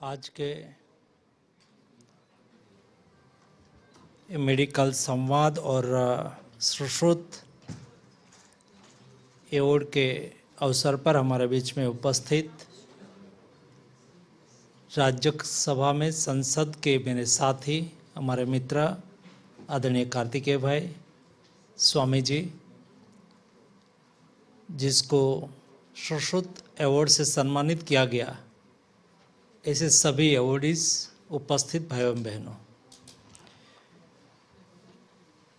आज के मेडिकल संवाद और सुश्रुत अवार्ड के अवसर पर हमारे बीच में उपस्थित राज्यसभा में संसद के मेरे साथी हमारे मित्र आदरणीय कार्तिकेय भाई स्वामी जी, जिसको सुश्रुत अवार्ड से सम्मानित किया गया, ऐसे सभी अवार्डीज, उपस्थित भाई एवं बहनों,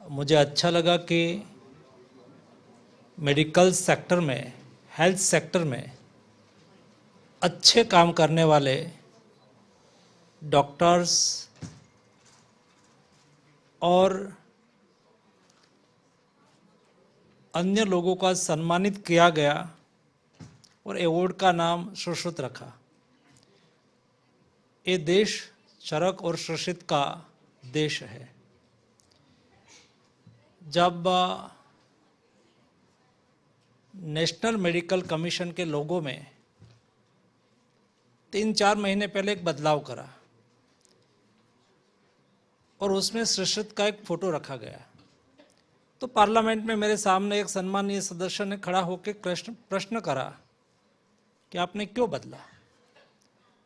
मुझे अच्छा लगा कि मेडिकल सेक्टर में, हेल्थ सेक्टर में अच्छे काम करने वाले डॉक्टर्स और अन्य लोगों का सम्मानित किया गया और अवार्ड का नाम सुश्रुत रखा। ये देश चरक और सुश्रुत का देश है। जब नेशनल मेडिकल कमीशन के लोगों में 3-4 महीने पहले एक बदलाव करा और उसमें सुश्रुत का एक फोटो रखा गया, तो पार्लियामेंट में मेरे सामने एक सम्मानीय सदस्य ने खड़ा होकर प्रश्न करा कि आपने क्यों बदला।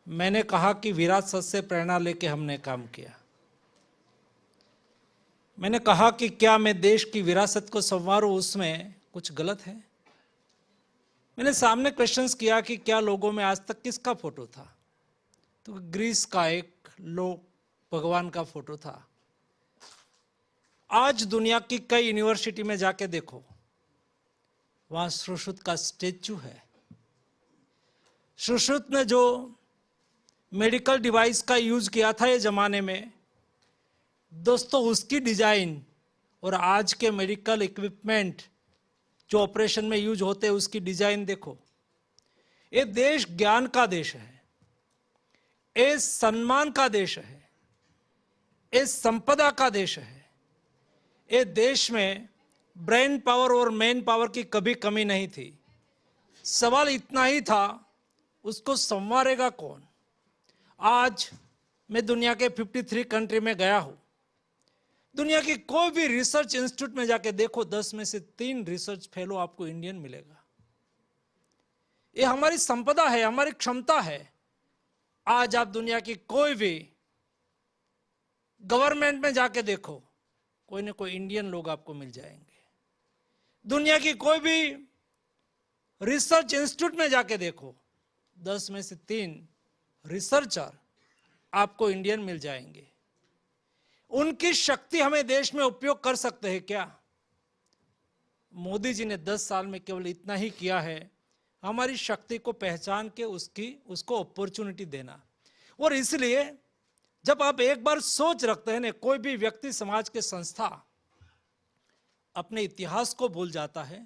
मैंने कहा कि विरासत से प्रेरणा लेके हमने काम किया। मैंने कहा कि क्या मैं देश की विरासत को संवारूं, उसमें कुछ गलत है। मैंने सामने क्वेश्चंस किया कि क्या लोगों में आज तक किसका फोटो था, तो ग्रीस का एक लोक भगवान का फोटो था। आज दुनिया की कई यूनिवर्सिटी में जाके देखो, वहां सुश्रुत का स्टैचू है। सुश्रुत ने जो मेडिकल डिवाइस का यूज किया था ये जमाने में, दोस्तों, उसकी डिजाइन और आज के मेडिकल इक्विपमेंट जो ऑपरेशन में यूज होते हैं उसकी डिजाइन देखो। ये देश ज्ञान का देश है, ये सम्मान का देश है, ये संपदा का देश है। ये देश में ब्रेन पावर और मैन पावर की कभी कमी नहीं थी। सवाल इतना ही था, उसको संवारेगा कौन। आज मैं दुनिया के 53 कंट्री में गया हूं। दुनिया की कोई भी रिसर्च इंस्टीट्यूट में जाके देखो, 10 में से 3 रिसर्च फेलो आपको इंडियन मिलेगा। ये हमारी संपदा है, हमारी क्षमता है। आज आप दुनिया की कोई भी गवर्नमेंट में जाके देखो, कोई ना कोई इंडियन लोग आपको मिल जाएंगे। दुनिया की कोई भी रिसर्च इंस्टीट्यूट में जाके देखो, 10 में से 3 रिसर्चर आपको इंडियन मिल जाएंगे। उनकी शक्ति हमें देश में उपयोग कर सकते हैं क्या? मोदी जी ने 10 साल में केवल इतना ही किया है, हमारी शक्ति को पहचान के उसको अपॉर्चुनिटी देना। और इसलिए जब आप एक बार सोच रखते हैं ना, कोई भी व्यक्ति, समाज के संस्था अपने इतिहास को भूल जाता है,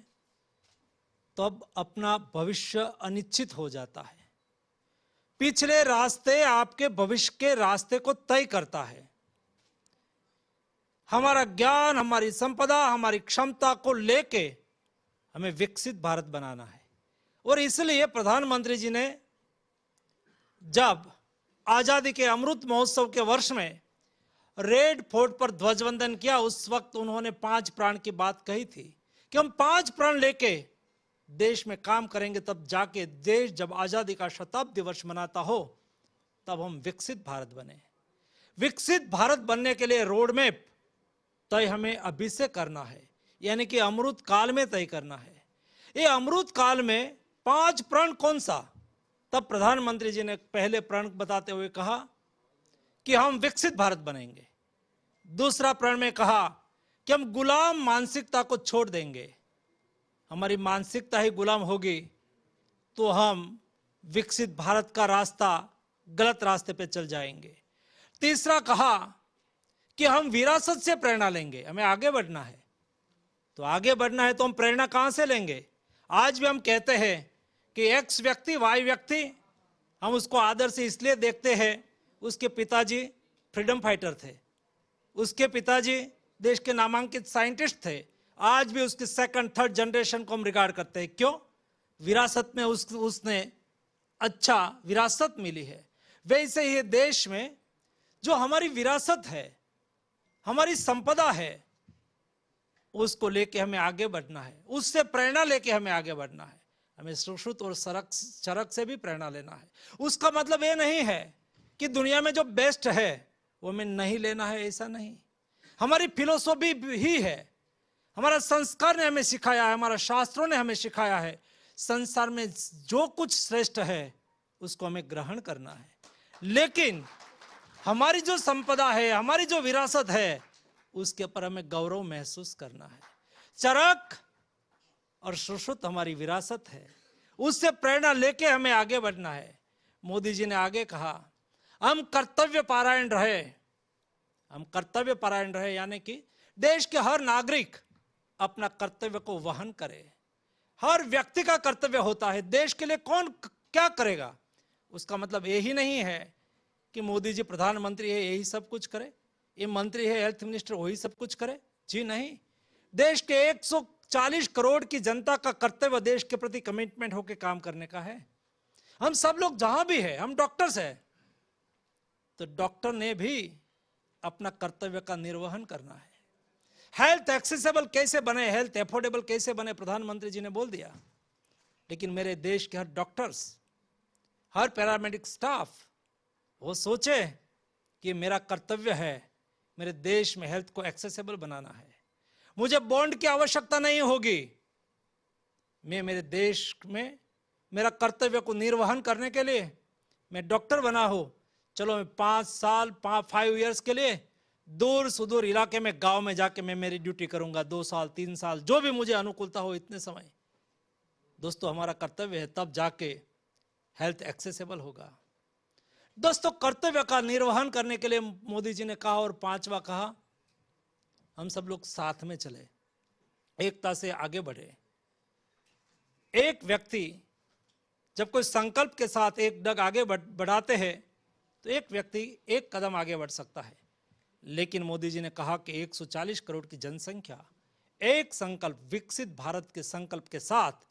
तब अपना भविष्य अनिश्चित हो जाता है। पिछले रास्ते आपके भविष्य के रास्ते को तय करता है। हमारा ज्ञान, हमारी संपदा, हमारी क्षमता को लेके हमें विकसित भारत बनाना है। और इसलिए प्रधानमंत्री जी ने जब आजादी के अमृत महोत्सव के वर्ष में रेड फोर्ट पर ध्वजवंदन किया, उस वक्त उन्होंने 5 प्राण की बात कही थी कि हम 5 प्राण लेके देश में काम करेंगे, तब जाके देश जब आजादी का शताब्दी वर्ष मनाता हो, तब हम विकसित भारत बने। विकसित भारत बनने के लिए रोड मैप तय हमें अभी से करना है, यानी कि अमृत काल में तय करना है। ये अमृत काल में 5 प्रण कौन सा? तब प्रधानमंत्री जी ने पहले प्रण बताते हुए कहा कि हम विकसित भारत बनेंगे। दूसरा प्रण में कहा कि हम गुलाम मानसिकता को छोड़ देंगे। हमारी मानसिकता ही गुलाम होगी तो हम विकसित भारत का रास्ता गलत रास्ते पे चल जाएंगे। तीसरा कहा कि हम विरासत से प्रेरणा लेंगे, हमें आगे बढ़ना है। तो आगे बढ़ना है तो हम प्रेरणा कहां से लेंगे? आज भी हम कहते हैं कि एक्स व्यक्ति, वाई व्यक्ति, हम उसको आदर से इसलिए देखते हैं, उसके पिताजी फ्रीडम फाइटर थे, उसके पिताजी देश के नामांकित साइंटिस्ट थे। आज भी उसकी 2nd, 3rd जनरेशन को हम रिगार्ड करते हैं। क्यों? विरासत में उसने अच्छा विरासत मिली है। वैसे ही देश में जो हमारी विरासत है, हमारी संपदा है, उसको लेके हमें आगे बढ़ना है, उससे प्रेरणा लेके हमें आगे बढ़ना है। हमें सुश्रुत और चरक से भी प्रेरणा लेना है। उसका मतलब ये नहीं है कि दुनिया में जो बेस्ट है वो हमें नहीं लेना है, ऐसा नहीं। हमारी फिलोसॉफी ही है, हमारा संस्कार ने हमें सिखाया है, हमारा शास्त्रों ने हमें सिखाया है, संसार में जो कुछ श्रेष्ठ है उसको हमें ग्रहण करना है। लेकिन हमारी जो संपदा है, हमारी जो विरासत है, उसके ऊपर हमें गौरव महसूस करना है। चरक और सुश्रुत हमारी विरासत है, उससे प्रेरणा लेके हमें आगे बढ़ना है। मोदी जी ने आगे कहा, हम कर्तव्य परायण रहे। हम कर्तव्य परायण रहे यानी कि देश के हर नागरिक अपना कर्तव्य को वहन करे। हर व्यक्ति का कर्तव्य होता है, देश के लिए कौन क्या करेगा। उसका मतलब यही नहीं है कि मोदी जी प्रधानमंत्री है यही सब कुछ करे, ये मंत्री है हेल्थ मिनिस्टर वही सब कुछ करे। जी नहीं, देश के 140 करोड़ की जनता का कर्तव्य देश के प्रति कमिटमेंट होकर काम करने का है। हम सब लोग जहां भी है, हम डॉक्टर्स हैं, तो डॉक्टर ने भी अपना कर्तव्य का निर्वहन करना है। हेल्थ एक्सेसिबल कैसे बने, हेल्थ एफोर्डेबल कैसे बने, प्रधानमंत्री जी ने बोल दिया। लेकिन मेरे देश के हर डॉक्टर्स, हर पैरामेडिक स्टाफ वो सोचे कि मेरा कर्तव्य है मेरे देश में हेल्थ को एक्सेसिबल बनाना है। मुझे बॉन्ड की आवश्यकता नहीं होगी, मैं मेरे देश में मेरा कर्तव्य को निर्वहन करने के लिए मैं डॉक्टर बना हूं। चलो मैं 5 साल 5 ईयर्स के लिए दूर सुदूर इलाके में, गांव में जाके मैं मेरी ड्यूटी करूंगा, 2 साल 3 साल जो भी मुझे अनुकूलता हो इतने समय। दोस्तों हमारा कर्तव्य है, तब जाके हेल्थ एक्सेसिबल होगा। दोस्तों कर्तव्य का निर्वहन करने के लिए मोदी जी ने कहा, और 5वां कहा, हम सब लोग साथ में चले, एकता से आगे बढ़े। एक व्यक्ति जब कोई संकल्प के साथ एक डग आगे बढ़ाते हैं तो एक व्यक्ति एक कदम आगे बढ़ सकता है। लेकिन मोदी जी ने कहा कि 140 करोड़ की जनसंख्या एक संकल्प, विकसित भारत के संकल्प के साथ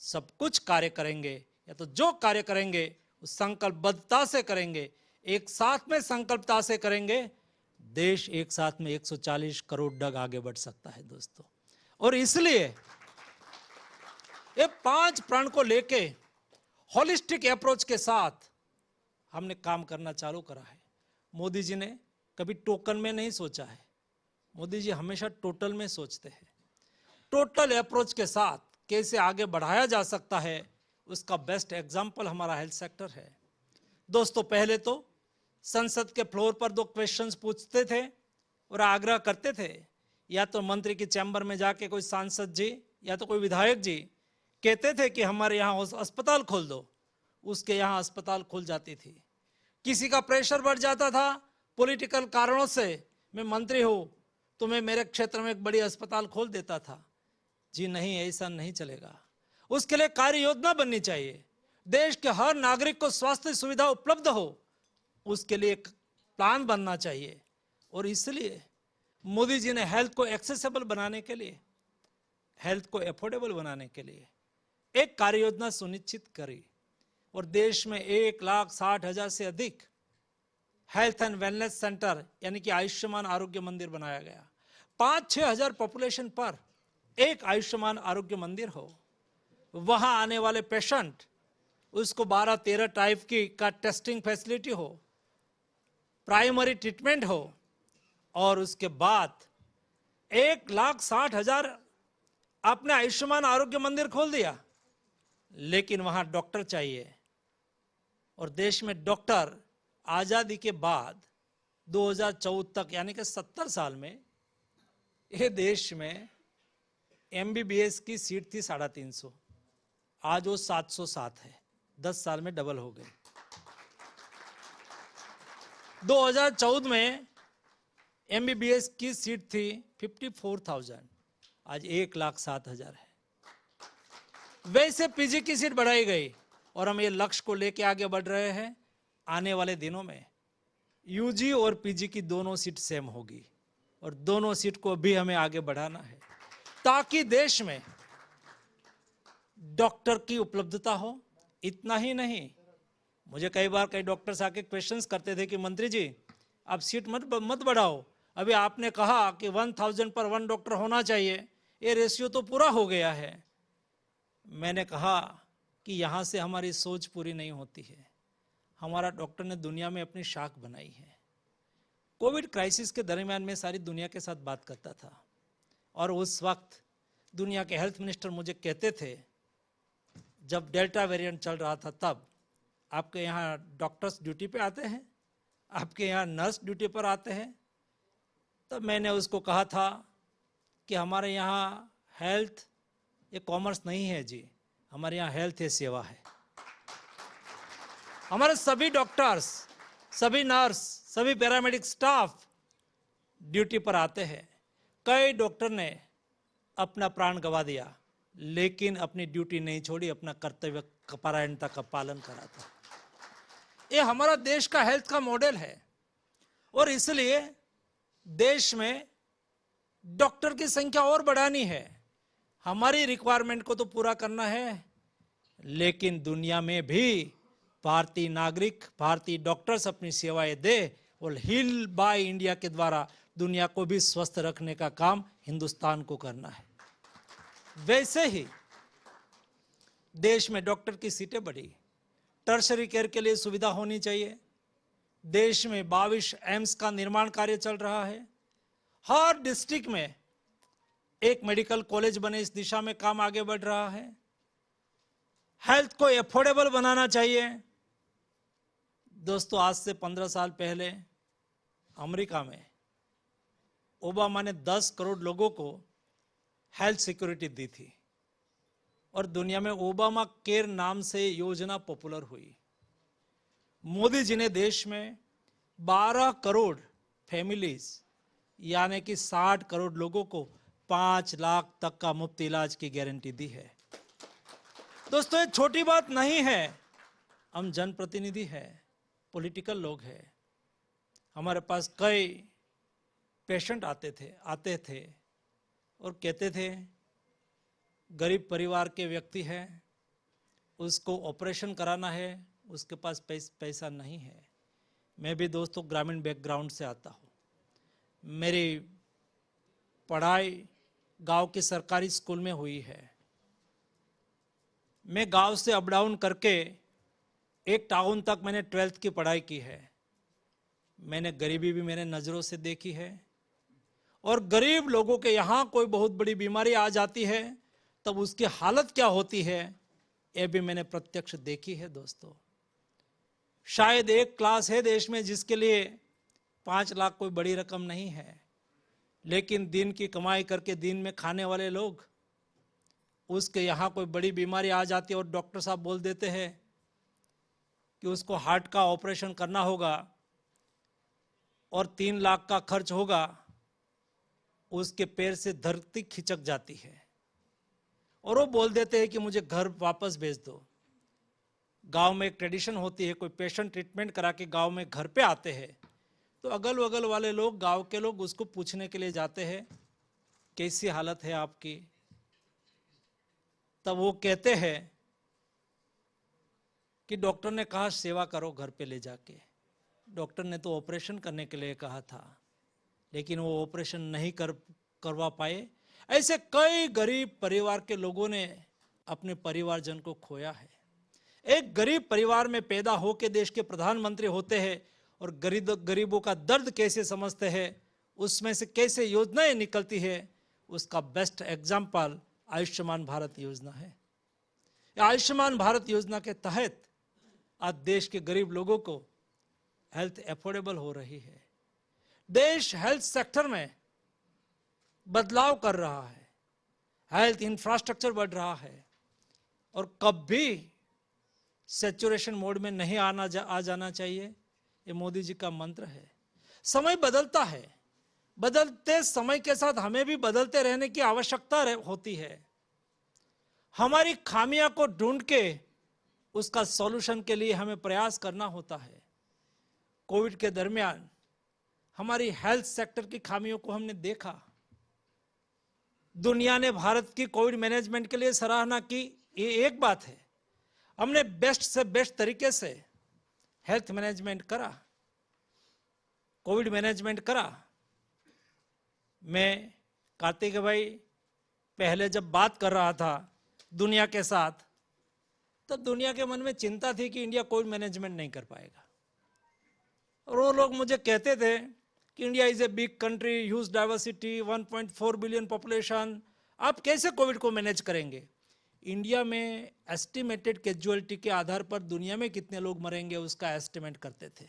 सब कुछ कार्य करेंगे, या तो जो कार्य करेंगे उस संकल्पबद्धता से करेंगे, एक साथ में संकल्पता से करेंगे, देश एक साथ में 140 करोड़ डग आगे बढ़ सकता है दोस्तों। और इसलिए ये 5 प्रण को लेके होलिस्टिक अप्रोच के साथ हमने काम करना चालू करा है। मोदी जी ने कभी टोकन में नहीं सोचा है, मोदी जी हमेशा टोटल में सोचते हैं। टोटल अप्रोच के साथ कैसे आगे बढ़ाया जा सकता है, उसका बेस्ट एग्जाम्पल हमारा हेल्थ सेक्टर है। दोस्तों पहले तो संसद के फ्लोर पर 2 क्वेश्चंस पूछते थे और आग्रह करते थे, या तो मंत्री की चैम्बर में जाके कोई सांसद जी या तो कोई विधायक जी कहते थे कि हमारे यहाँ अस्पताल खोल दो, उसके यहाँ अस्पताल खुल जाती थी। किसी का प्रेशर बढ़ जाता था पॉलिटिकल कारणों से, मैं मंत्री हूं तो मैं मेरे क्षेत्र में एक बड़ी अस्पताल खोल देता था। जी नहीं, ऐसा नहीं चलेगा। उसके लिए कार्य योजना बननी चाहिए, देश के हर नागरिक को स्वास्थ्य सुविधा उपलब्ध हो, उसके लिए एक प्लान बनना चाहिए। और इसलिए मोदी जी ने हेल्थ को एक्सेसिबल बनाने के लिए, हेल्थ को एफोर्डेबल बनाने के लिए एक कार्य योजना सुनिश्चित करी, और देश में 1,60,000 से अधिक हेल्थ एंड वेलनेस सेंटर यानी कि आयुष्मान आरोग्य मंदिर बनाया गया। 5-6 हजार पॉपुलेशन पर एक आयुष्मान आरोग्य मंदिर हो, वहां आने वाले पेशेंट उसको 12-13 टाइप की का टेस्टिंग फैसिलिटी हो, प्राइमरी ट्रीटमेंट हो, और उसके बाद 1,60,000 आपने आयुष्मान आरोग्य मंदिर खोल दिया, लेकिन वहां डॉक्टर चाहिए। और देश में डॉक्टर आजादी के बाद 2014 तक यानी कि 70 साल में ये देश में एमबीबीएस की सीट थी 350, आज वो 707 है, 10 साल में डबल हो गई। 2014 में एमबीबीएस की सीट थी 54,000, आज 1,07,000 है। वैसे पीजी की सीट बढ़ाई गई, और हम ये लक्ष्य को लेके आगे बढ़ रहे हैं। आने वाले दिनों में यूजी और पीजी की दोनों सीट सेम होगी, और दोनों सीट को भी हमें आगे बढ़ाना है, ताकि देश में डॉक्टर की उपलब्धता हो। इतना ही नहीं, मुझे कई बार कई डॉक्टर्स आके क्वेश्चंस करते थे कि मंत्री जी आप सीट मत बढ़ाओ, अभी आपने कहा कि 1000 पर 1 डॉक्टर होना चाहिए, ये रेशियो तो पूरा हो गया है। मैंने कहा कि यहाँ से हमारी सोच पूरी नहीं होती है। हमारा डॉक्टर ने दुनिया में अपनी शाख बनाई है। कोविड क्राइसिस के दरमियान में सारी दुनिया के साथ बात करता था और उस वक्त दुनिया के हेल्थ मिनिस्टर मुझे कहते थे, जब डेल्टा वेरिएंट चल रहा था तब, आपके यहाँ डॉक्टर्स ड्यूटी पे आते हैं, आपके यहाँ नर्स ड्यूटी पर आते हैं। तब मैंने उसको कहा था कि हमारे यहाँ हेल्थ ये कॉमर्स नहीं है जी, हमारे यहाँ हेल्थ ये सेवा है। हमारे सभी डॉक्टर्स, सभी नर्स, सभी पैरामेडिक स्टाफ ड्यूटी पर आते हैं। कई डॉक्टर ने अपना प्राण गंवा दिया लेकिन अपनी ड्यूटी नहीं छोड़ी, अपना कर्तव्य परायणता का पालन करा था। ये हमारा देश का हेल्थ का मॉडल है और इसलिए देश में डॉक्टर की संख्या और बढ़ानी है। हमारी रिक्वायरमेंट को तो पूरा करना है, लेकिन दुनिया में भी भारतीय नागरिक, भारतीय डॉक्टर्स अपनी सेवाएं दे और हील बाय इंडिया के द्वारा दुनिया को भी स्वस्थ रखने का काम हिंदुस्तान को करना है। वैसे ही देश में डॉक्टर की सीटें बढ़ी, टर्शरी केयर के लिए सुविधा होनी चाहिए। देश में 22 एम्स का निर्माण कार्य चल रहा है। हर डिस्ट्रिक्ट में एक मेडिकल कॉलेज बने, इस दिशा में काम आगे बढ़ रहा है। हेल्थ को एफोर्डेबल बनाना चाहिए। दोस्तों, आज से 15 साल पहले अमेरिका में ओबामा ने 10 करोड़ लोगों को हेल्थ सिक्योरिटी दी थी और दुनिया में ओबामा केयर नाम से योजना पॉपुलर हुई। मोदी जी ने देश में 12 करोड़ फैमिलीज यानी कि 60 करोड़ लोगों को 5 लाख तक का मुफ्त इलाज की गारंटी दी है। दोस्तों, ये छोटी बात नहीं है। हम जनप्रतिनिधि हैं, पॉलिटिकल लोग हैं। हमारे पास कई पेशेंट आते थे और कहते थे गरीब परिवार के व्यक्ति हैं, उसको ऑपरेशन कराना है, उसके पास पैसा नहीं है। मैं भी दोस्तों ग्रामीण बैकग्राउंड से आता हूँ। मेरी पढ़ाई गांव के सरकारी स्कूल में हुई है। मैं गांव से अप डाउन करके एक टाउन तक मैंने 12th की पढ़ाई की है। मैंने गरीबी भी मैंने नज़रों से देखी है और गरीब लोगों के यहाँ कोई बहुत बड़ी बीमारी आ जाती है तब उसकी हालत क्या होती है ये भी मैंने प्रत्यक्ष देखी है। दोस्तों, शायद एक क्लास है देश में जिसके लिए 5 लाख कोई बड़ी रकम नहीं है, लेकिन दिन की कमाई करके दिन में खाने वाले लोग, उसके यहाँ कोई बड़ी बीमारी आ जाती है और डॉक्टर साहब बोल देते हैं कि उसको हार्ट का ऑपरेशन करना होगा और 3 लाख का खर्च होगा। उसके पैर से धरती खिचक जाती है और वो बोल देते हैं कि मुझे घर वापस भेज दो। गांव में एक ट्रेडिशन होती है, कोई पेशेंट ट्रीटमेंट करा के गांव में घर पे आते हैं तो अगल बगल वाले लोग, गांव के लोग उसको पूछने के लिए जाते हैं कैसी हालत है आपकी। तब वो कहते हैं कि डॉक्टर ने कहा सेवा करो घर पे ले जाके। डॉक्टर ने तो ऑपरेशन करने के लिए कहा था लेकिन वो ऑपरेशन नहीं करवा पाए। ऐसे कई गरीब परिवार के लोगों ने अपने परिवारजन को खोया है। एक गरीब परिवार में पैदा होकर देश के प्रधानमंत्री होते हैं और गरीबों का दर्द कैसे समझते हैं, उसमें से कैसे योजनाएं निकलती है, उसका बेस्ट एग्जाम्पल आयुष्मान भारत योजना है। आयुष्मान भारत योजना के तहत आज देश के गरीब लोगों को हेल्थ एफोर्डेबल हो रही है। देश हेल्थ सेक्टर में बदलाव कर रहा है, हेल्थ इंफ्रास्ट्रक्चर बढ़ रहा है और कभी सैचुरेशन मोड में नहीं आ जाना चाहिए। ये मोदी जी का मंत्र है। समय बदलता है, बदलते समय के साथ हमें भी बदलते रहने की आवश्यकता होती है। हमारी खामियां को ढूंढ के उसका सॉल्यूशन के लिए हमें प्रयास करना होता है। कोविड के दरमियान हमारी हेल्थ सेक्टर की खामियों को हमने देखा। दुनिया ने भारत की कोविड मैनेजमेंट के लिए सराहना की, ये एक बात है। हमने बेस्ट से बेस्ट तरीके से हेल्थ मैनेजमेंट करा, कोविड मैनेजमेंट करा। मैं कार्तिक भाई पहले जब बात कर रहा था दुनिया के साथ, तब दुनिया के मन में चिंता थी कि इंडिया कोविड मैनेजमेंट नहीं कर पाएगा। और वो लोग मुझे कहते थे कि India is a big country, huge diversity, 1.4 billion population, आप कैसे कोविड को मैनेज करेंगे? इंडिया में एस्टिमेटेड कैजुअलिटी के आधार पर दुनिया में कितने लोग मरेंगे उसका एस्टिमेट करते थे।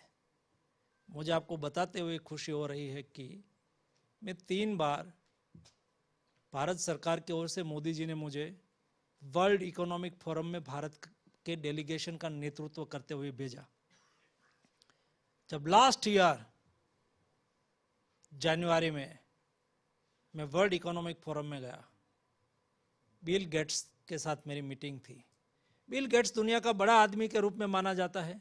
मुझे आपको बताते हुए खुशी हो रही है कि मैं 3 बार भारत सरकार की ओर से मोदी जी ने मुझे वर्ल्ड इकोनॉमिक फोरम में भारत के डेलीगेशन का नेतृत्व करते हुए भेजा। जब लास्ट ईयर जनवरी में मैं वर्ल्ड इकोनॉमिक फोरम में गया, बिल गेट्स के साथ मेरी मीटिंग थी। बिल गेट्स दुनिया का बड़ा आदमी के रूप में माना जाता है।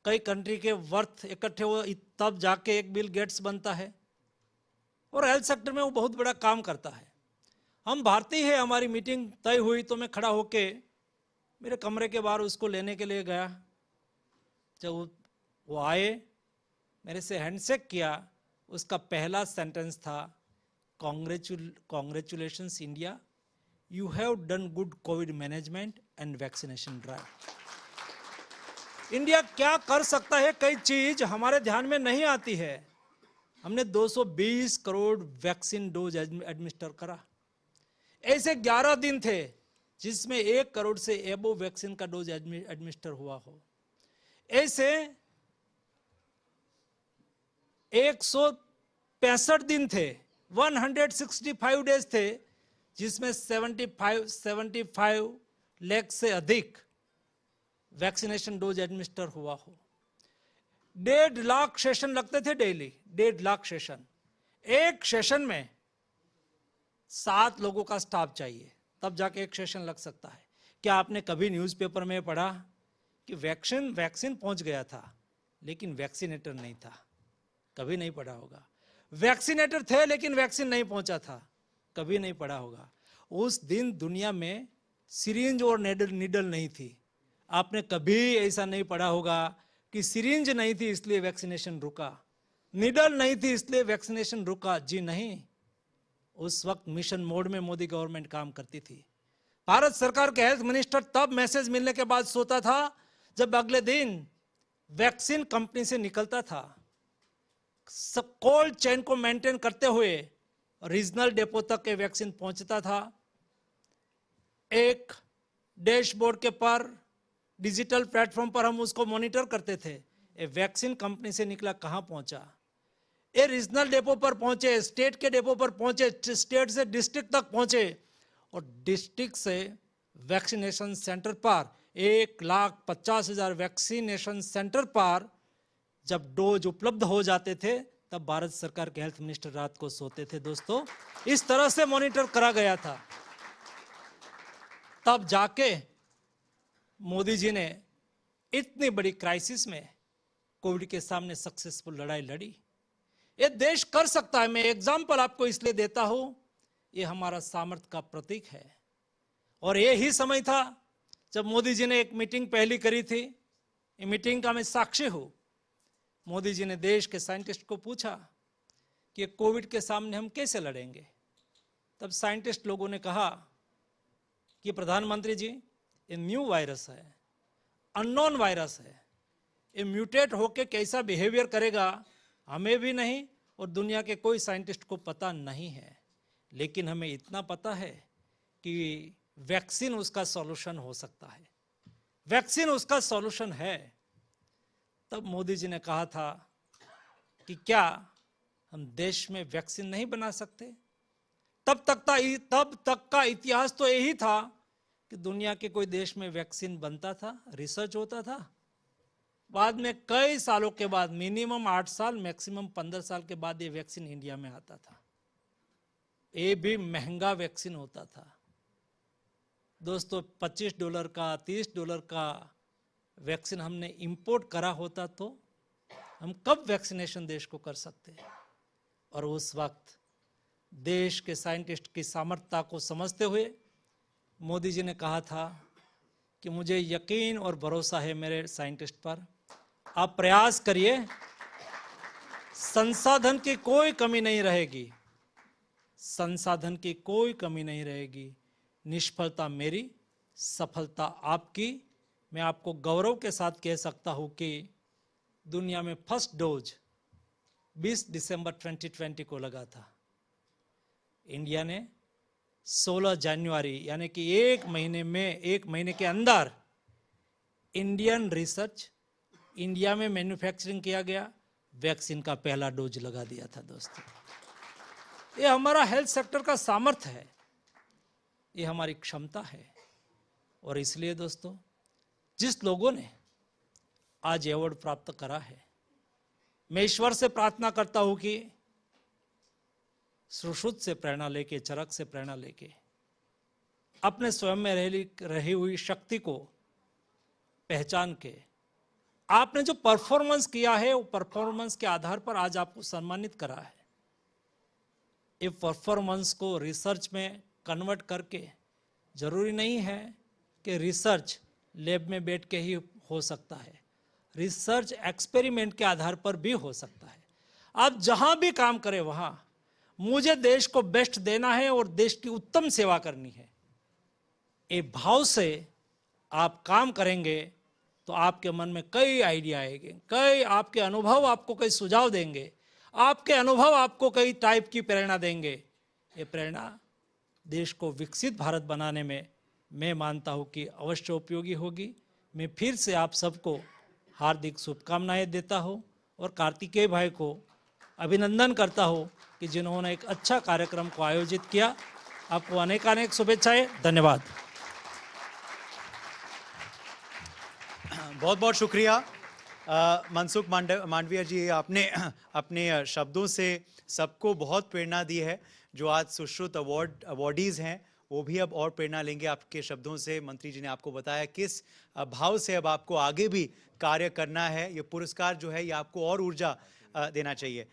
कई कंट्री के वर्थ इकट्ठे हो तब जाके एक बिल गेट्स बनता है, और हेल्थ सेक्टर में वो बहुत बड़ा काम करता है। हम भारतीय हैं, हमारी मीटिंग तय हुई तो मैं खड़ा होके मेरे कमरे के बाहर उसको लेने के लिए गया। जब वो आए, मेरे से हैंडशेक किया, उसका पहला सेंटेंस था, congratulations India, you have done good Covid management and vaccination drive. India क्या कर सकता है, कई चीज हमारे ध्यान में नहीं आती है। हमने 220 करोड़ वैक्सीन डोज एडमिनिस्टर करा। ऐसे 11 दिन थे जिसमें 1 करोड़ से एबो वैक्सीन का डोज एडमिनिस्टर हुआ हो। ऐसे 165 दिन थे, 165 डेज थे, जिसमें 75 लाख से अधिक वैक्सीनेशन डोज एडमिनिस्टर हुआ हो। 1.5 लाख सेशन लगते थे डेली, 1.5 लाख सेशन। एक सेशन में 7 लोगों का स्टाफ चाहिए, तब जाके एक सेशन लग सकता है। क्या आपने कभी न्यूज़पेपर में पढ़ा कि वैक्सीन पहुंच गया था लेकिन वैक्सीनेटर नहीं था? कभी नहीं पढ़ा होगा। वैक्सीनेटर थे लेकिन वैक्सीन नहीं पहुंचा था, कभी नहीं पढ़ा होगा। उस दिन दुनिया में सिरिंज और नीडल नहीं थी। आपने कभी ऐसा नहीं पढ़ा होगा कि सिरिंज नहीं थी इसलिए वैक्सीनेशन रुका, नीडल नहीं थी इसलिए वैक्सीनेशन रुका। जी नहीं, उस वक्त मिशन मोड में मोदी गवर्नमेंट काम करती थी। भारत सरकार के हेल्थ मिनिस्टर तब मैसेज मिलने के बाद सोता था जब अगले दिन वैक्सीन कंपनी से निकलता था। कोल्ड चेन को मेंटेन करते हुए रीजनल डेपो तक के वैक्सीन पहुंचता था। एक डैशबोर्ड के पर डिजिटल प्लेटफॉर्म पर हम उसको मॉनिटर करते थे। ये वैक्सीन कंपनी से निकला कहां पहुंचा, ये रीजनल डेपो पर पहुंचे, स्टेट के डेपो पर पहुंचे, स्टेट से डिस्ट्रिक्ट तक पहुंचे, और डिस्ट्रिक्ट से वैक्सीनेशन सेंटर पर 1,50,000 वैक्सीनेशन सेंटर पर जब डोज उपलब्ध हो जाते थे तब भारत सरकार के हेल्थ मिनिस्टर रात को सोते थे। दोस्तों, इस तरह से मॉनिटर करा गया था। तब जाके मोदी जी ने इतनी बड़ी क्राइसिस में कोविड के सामने सक्सेसफुल लड़ाई लड़ी। ये देश कर सकता है। मैं एग्जाम्पल आपको इसलिए देता हूं, ये हमारा सामर्थ्य का प्रतीक है। और ये ही समय था जब मोदी जी ने एक मीटिंग पहली करी थी। ये मीटिंग का मैं साक्षी हूं। मोदी जी ने देश के साइंटिस्ट को पूछा कि कोविड के सामने हम कैसे लड़ेंगे। तब साइंटिस्ट लोगों ने कहा कि प्रधानमंत्री जी, ये न्यू वायरस है, अननोन वायरस है, ये म्यूटेट होके कैसा बिहेवियर करेगा हमें भी नहीं और दुनिया के कोई साइंटिस्ट को पता नहीं है, लेकिन हमें इतना पता है कि वैक्सीन उसका सॉल्यूशन हो सकता है, वैक्सीन उसका सॉल्यूशन है। तब मोदी जी ने कहा था कि क्या हम देश में वैक्सीन नहीं बना सकते? तब तक का इतिहास तो यही था कि दुनिया के कोई देश में वैक्सीन बनता था, रिसर्च होता था। बाद में कई सालों के बाद, मिनिमम 8 साल, मैक्सिमम 15 साल के बाद ये वैक्सीन इंडिया में आता था। ये भी महंगा वैक्सीन होता था दोस्तों। $25 का, $30 का वैक्सीन हमने इंपोर्ट करा होता तो हम कब वैक्सीनेशन देश को कर सकते। और उस वक्त देश के साइंटिस्ट की सामर्थ्यता को समझते हुए मोदी जी ने कहा था कि मुझे यकीन और भरोसा है मेरे साइंटिस्ट पर। आप प्रयास करिए, संसाधन की कोई कमी नहीं रहेगी, संसाधन की कोई कमी नहीं रहेगी। निष्फलता मेरी, सफलता आपकी। मैं आपको गौरव के साथ कह सकता हूं कि दुनिया में फर्स्ट डोज 20 दिसंबर 2020 को लगा था। इंडिया ने 16 जनवरी यानी कि एक महीने के अंदर इंडियन रिसर्च, इंडिया में मैन्युफैक्चरिंग किया गया, वैक्सीन का पहला डोज लगा दिया था। दोस्तों, ये हमारा हेल्थ सेक्टर का सामर्थ्य है, ये हमारी क्षमता है। और इसलिए दोस्तों, जिस लोगों ने आज अवार्ड प्राप्त करा है, मैं ईश्वर से प्रार्थना करता हूं कि सुश्रुत से प्रेरणा लेके, चरक से प्रेरणा लेके, अपने स्वयं में रही हुई शक्ति को पहचान के आपने जो परफॉर्मेंस किया है, वो परफॉर्मेंस के आधार पर आज आपको सम्मानित करा है। ये परफॉर्मेंस को रिसर्च में कन्वर्ट करके, जरूरी नहीं है कि रिसर्च लैब में बैठ के ही हो सकता है, रिसर्च एक्सपेरिमेंट के आधार पर भी हो सकता है। आप जहां भी काम करें वहां मुझे देश को बेस्ट देना है और देश की उत्तम सेवा करनी है, ये भाव से आप काम करेंगे तो आपके मन में कई आइडिया आएंगे, कई आपके अनुभव आपको कई सुझाव देंगे, आपके अनुभव आपको कई टाइप की प्रेरणा देंगे। ये प्रेरणा देश को विकसित भारत बनाने में मैं मानता हूं कि अवश्य उपयोगी होगी। मैं फिर से आप सबको हार्दिक शुभकामनाएं देता हूं और कार्तिकेय भाई को अभिनंदन करता हूं कि जिन्होंने एक अच्छा कार्यक्रम को आयोजित किया। आपको अनेकानेक शुभेच्छाएं। धन्यवाद। बहुत बहुत शुक्रिया मनसुख मांडविया जी, आपने अपने शब्दों से सबको बहुत प्रेरणा दी है। जो आज सुश्रुत अवॉर्डीज हैं वो भी अब और प्रेरणा लेंगे आपके शब्दों से। मंत्री जी ने आपको बताया किस भाव से अब आपको आगे भी कार्य करना है। ये पुरस्कार जो है ये आपको और ऊर्जा देना चाहिए।